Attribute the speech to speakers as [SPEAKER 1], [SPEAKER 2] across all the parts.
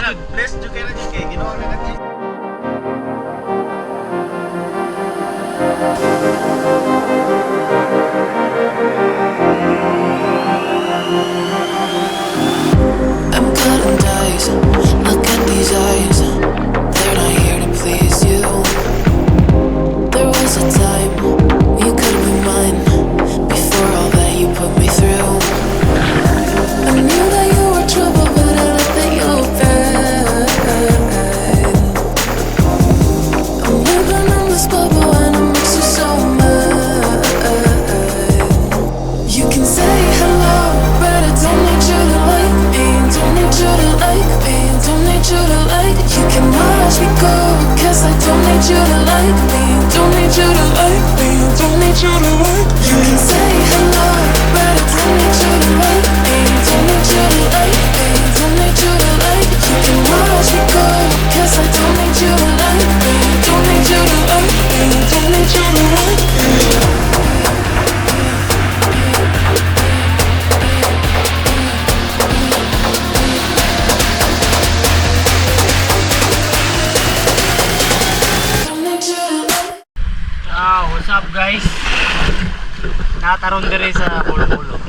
[SPEAKER 1] Bless juga na juga ginawa na natin.
[SPEAKER 2] I'm cutting dice. Look at these eyes. They're not here to please you. There was a time you could be mine before all that you put me through. I knew that you were trouble, but I let that you were bad. I'm living in this bubble and it makes you so mad. You can say hello, but I don't need you to like me. Don't need you to like me. Don't need you to like. You can watch me go, 'cause I don't need you to like me. Don't need you to like me. Don't need you to like. You can say hello, but I don't need you to like me. Don't need you to like me. Don't need you to like. You can watch me go, 'cause I don't need you to like me. Don't need you to like me. Don't need you to like me.
[SPEAKER 1] What's up guys? Nakaroon diri sa Bulo-Bulo.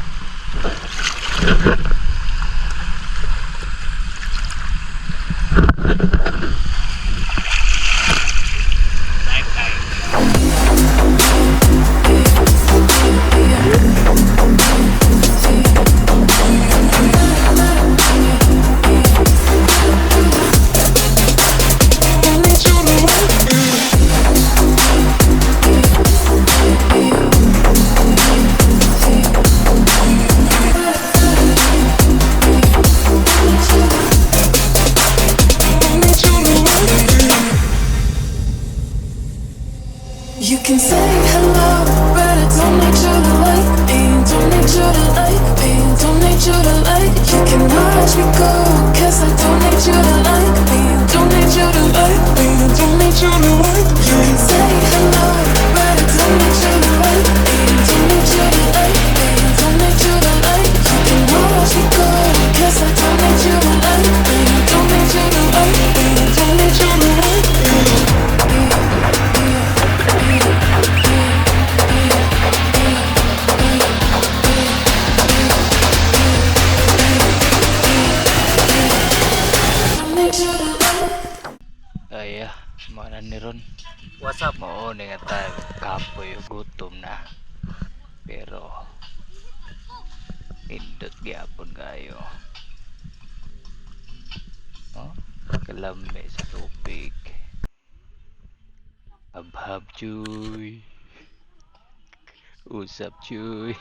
[SPEAKER 2] You can say hello, but I don't need you to like me. Don't need you to like me. Don't need you to like. You can watch me go, 'cause I don't need you to like me. Don't need you to like me. Don't need you to like. You can say hello, but I don't need you to like me. Don't need you to like me. Don't need you to like. You can watch me go, 'cause I don't need you to like me. Don't need you to like me. Don't need you to like me.
[SPEAKER 3] Ay, mana ni ron.
[SPEAKER 1] What's up?
[SPEAKER 3] Mao ni nga ta kapoy ug gutom na. Pero indot gyapon kayo. Oh, kalami sa tubig. Abhab chuy. Usap chuy.